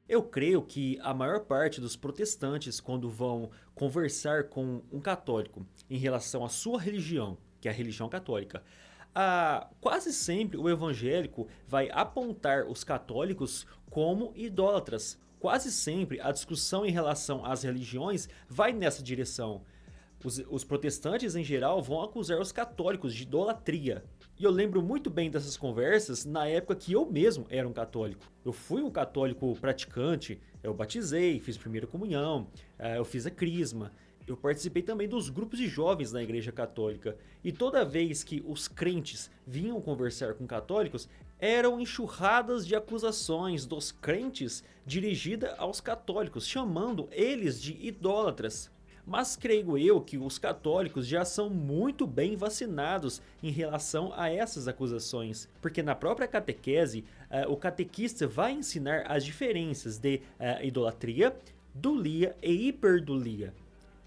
Eu creio que a maior parte dos protestantes, quando vão conversar com um católico em relação à sua religião, que é a religião católica, quase sempre o evangélico vai apontar os católicos como idólatras. Quase sempre a discussão em relação às religiões vai nessa direção. Os protestantes em geral vão acusar os católicos de idolatria. E eu lembro muito bem dessas conversas na época que eu mesmo era um católico. Eu fui um católico praticante, eu batizei, fiz primeira comunhão, eu fiz a crisma. Eu participei também dos grupos de jovens na igreja católica. E toda vez que os crentes vinham conversar com católicos, eram enxurradas de acusações dos crentes dirigida aos católicos, chamando eles de idólatras. Mas creio eu que os católicos já são muito bem vacinados em relação a essas acusações, porque na própria catequese o catequista vai ensinar as diferenças de idolatria, dulia e hiperdulia.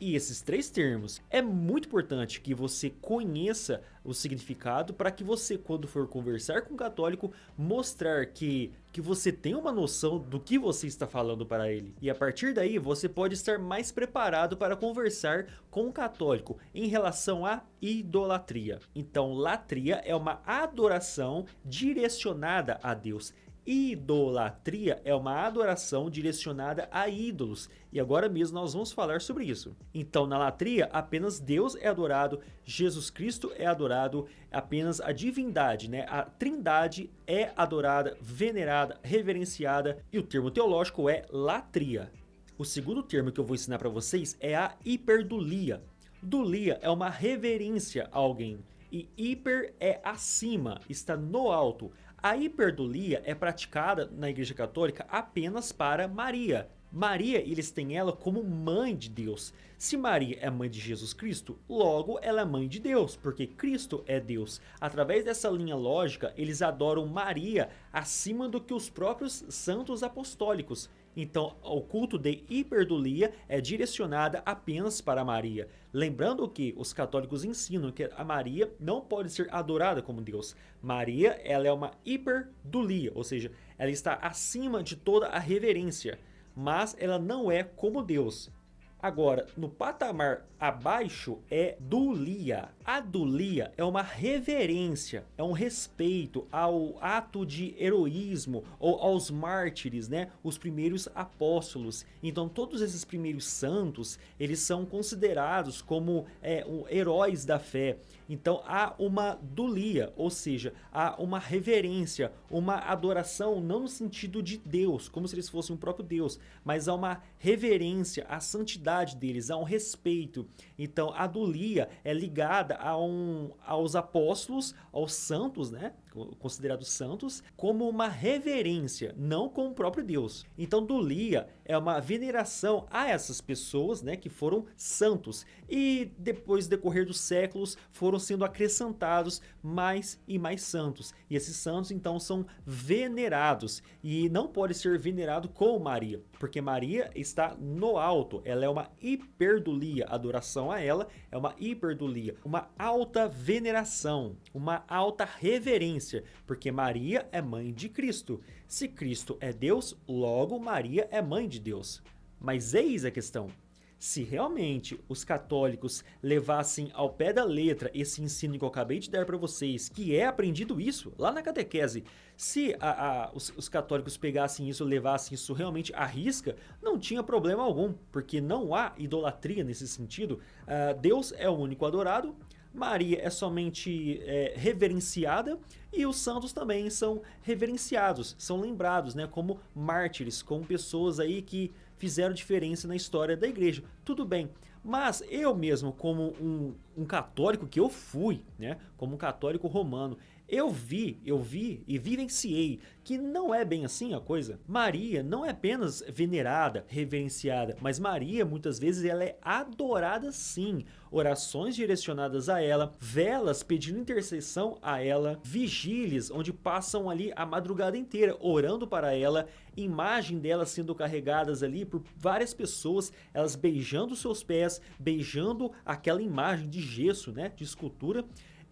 E esses três termos, é muito importante que você conheça o significado para que você, quando for conversar com um católico, mostrar que você tem uma noção do que você está falando para ele. E a partir daí, você pode estar mais preparado para conversar com um católico em relação à idolatria. Então, latria é uma adoração direcionada a Deus. Idolatria é uma adoração direcionada a ídolos, e agora mesmo nós vamos falar sobre isso. Então, na latria, apenas Deus é adorado, Jesus Cristo é adorado, apenas a divindade, né? A trindade é adorada, venerada, reverenciada, e o termo teológico é latria. O segundo termo que eu vou ensinar para vocês é a hiperdulia. Dulia é uma reverência a alguém, e hiper é acima, está no alto. A hiperdulia é praticada na Igreja Católica apenas para Maria. Maria, eles têm ela como mãe de Deus. Se Maria é mãe de Jesus Cristo, logo ela é mãe de Deus, porque Cristo é Deus. Através dessa linha lógica, eles adoram Maria acima do que os próprios santos apostólicos. Então, o culto de hiperdulia é direcionada apenas para Maria. Lembrando que os católicos ensinam que a Maria não pode ser adorada como Deus. Maria, ela é uma hiperdulia, ou seja, ela está acima de toda a reverência, mas ela não é como Deus. Agora, no patamar abaixo é dulia. A dulia é uma reverência, é um respeito ao ato de heroísmo ou aos mártires, né? Os primeiros apóstolos. Então, todos esses primeiros santos, eles são considerados como heróis da fé. Então, há uma dulia, ou seja, há uma reverência, uma adoração, não no sentido de Deus, como se eles fossem o próprio Deus, mas há uma reverência à santidade deles, há um respeito. Então a dulia é ligada aos apóstolos, aos santos, né, considerados santos, como uma reverência, não com o próprio Deus. Então dulia é uma veneração a essas pessoas, né, que foram santos, e depois, do decorrer dos séculos, foram sendo acrescentados mais e mais santos, e esses santos então são venerados, e não pode ser venerado com Maria, porque Maria está no alto, ela é uma hiperdulia, a adoração a ela é uma hiperdulia, uma alta veneração, uma alta reverência, porque Maria é mãe de Cristo. Se Cristo é Deus, logo Maria é mãe de Deus. Mas eis a questão: se realmente os católicos levassem ao pé da letra esse ensino que eu acabei de dar para vocês, que é aprendido isso lá na catequese, se os católicos pegassem isso, levassem isso realmente à risca, não tinha problema algum, porque não há idolatria nesse sentido. Deus é o único adorado, Maria é somente reverenciada, e os santos também são reverenciados, são lembrados, né, como mártires, como pessoas aí que fizeram diferença na história da igreja. Tudo bem, mas eu mesmo, como um católico que eu fui, né, como um católico romano, eu vi e vivenciei que não é bem assim a coisa. Maria não é apenas venerada, reverenciada, mas Maria muitas vezes ela é adorada sim. Orações direcionadas a ela, velas pedindo intercessão a ela, vigílias onde passam ali a madrugada inteira orando para ela, imagem dela sendo carregadas ali por várias pessoas, elas beijando seus pés, beijando aquela imagem de gesso, né, de escultura.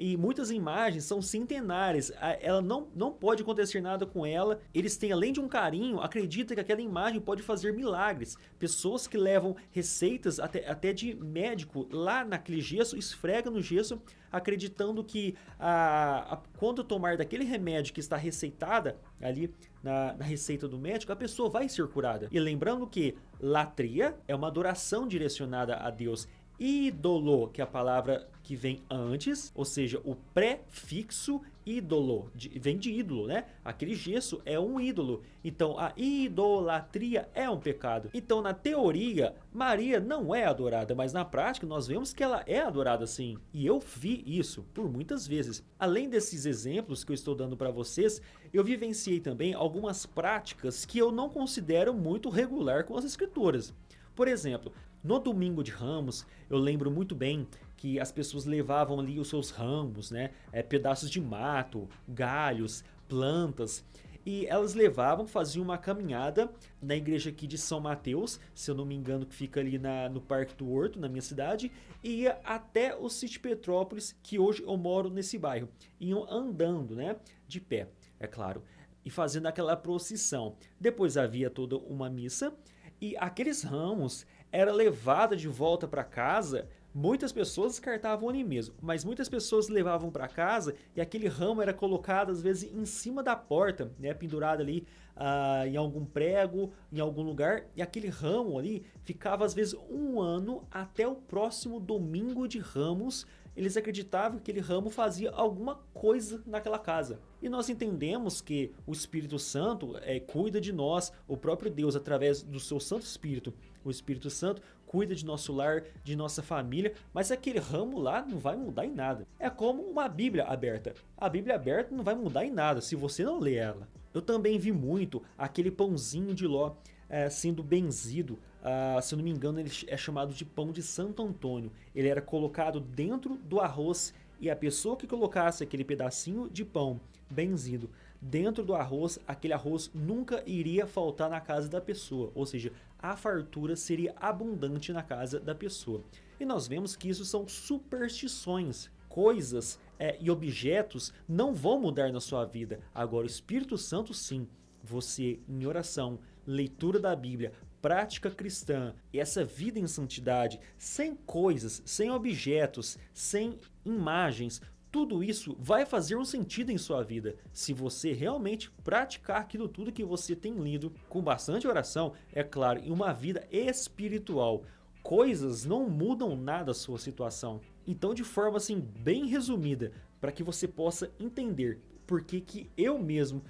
e muitas imagens são centenárias, ela não pode acontecer nada com ela. Eles têm, além de um carinho, acreditam que aquela imagem pode fazer milagres. Pessoas que levam receitas até de médico lá naquele gesso, esfrega no gesso, acreditando que quando tomar daquele remédio que está receitada ali na receita do médico, a pessoa vai ser curada. E lembrando que latria é uma adoração direcionada a Deus. Ídolo, que é a palavra que vem antes, ou seja, o prefixo ídolo, vem de ídolo, né? Aquele gesso é um ídolo. Então a idolatria é um pecado. Então, na teoria, Maria não é adorada, mas na prática nós vemos que ela é adorada sim. E eu vi isso por muitas vezes. Além desses exemplos que eu estou dando para vocês, eu vivenciei também algumas práticas que eu não considero muito regular com as escrituras. Por exemplo, no domingo de Ramos, eu lembro muito bem que as pessoas levavam ali os seus ramos, né? Pedaços de mato, galhos, plantas. E elas levavam, faziam uma caminhada na igreja aqui de São Mateus, se eu não me engano, que fica ali no Parque do Horto, na minha cidade, e ia até o sítio Petrópolis, que hoje eu moro nesse bairro. Iam andando, né? De pé, é claro, e fazendo aquela procissão. Depois havia toda uma missa, e aqueles ramos era levada de volta para casa. Muitas pessoas descartavam ali mesmo, mas muitas pessoas levavam para casa e aquele ramo era colocado às vezes em cima da porta, né, pendurado ali em algum prego, em algum lugar, e aquele ramo ali ficava às vezes um ano até o próximo domingo de Ramos. Eles acreditavam que aquele ramo fazia alguma coisa naquela casa. E nós entendemos que o Espírito Santo cuida de nós, o próprio Deus, através do seu Santo Espírito. O Espírito Santo cuida de nosso lar, de nossa família, mas aquele ramo lá não vai mudar em nada. É como uma Bíblia aberta. A Bíblia aberta não vai mudar em nada se você não ler ela. Eu também vi muito aquele pãozinho de ló sendo benzido. Se eu não me engano, ele é chamado de pão de Santo Antônio. Ele era colocado dentro do arroz, e a pessoa que colocasse aquele pedacinho de pão benzido dentro do arroz, aquele arroz nunca iria faltar na casa da pessoa, ou seja, a fartura seria abundante na casa da pessoa. E nós vemos que isso são superstições, coisas e objetos não vão mudar na sua vida. Agora o Espírito Santo sim, você em oração, leitura da Bíblia, prática cristã, e essa vida em santidade, sem coisas, sem objetos, sem imagens, tudo isso vai fazer um sentido em sua vida, se você realmente praticar aquilo tudo que você tem lido, com bastante oração, é claro, e uma vida espiritual. Coisas não mudam nada a sua situação. Então, de forma assim, bem resumida, para que você possa entender por que eu mesmo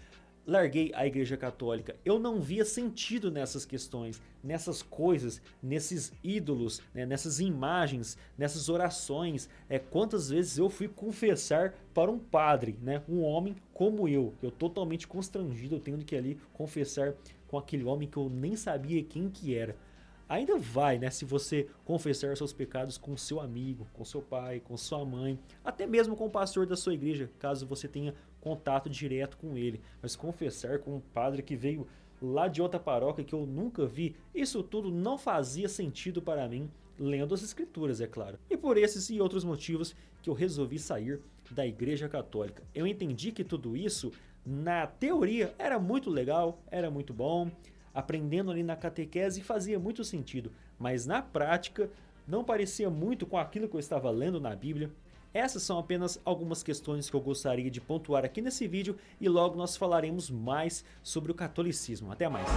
larguei a Igreja Católica. Eu não via sentido nessas questões, nessas coisas, nesses ídolos, né, nessas imagens, nessas orações. Quantas vezes eu fui confessar para um padre, né, um homem como eu totalmente constrangido, eu tendo que ali confessar com aquele homem que eu nem sabia quem que era. Ainda vai, né, se você confessar seus pecados com seu amigo, com seu pai, com sua mãe, até mesmo com o pastor da sua igreja, caso você tenha contato direto com ele. Mas confessar com um padre que veio lá de outra paróquia que eu nunca vi, isso tudo não fazia sentido para mim, lendo as escrituras, é claro. E por esses e outros motivos que eu resolvi sair da Igreja Católica. Eu entendi que tudo isso, na teoria, era muito legal, era muito bom, aprendendo ali na catequese fazia muito sentido, mas na prática não parecia muito com aquilo que eu estava lendo na Bíblia. Essas são apenas algumas questões que eu gostaria de pontuar aqui nesse vídeo, e logo nós falaremos mais sobre o catolicismo. Até mais!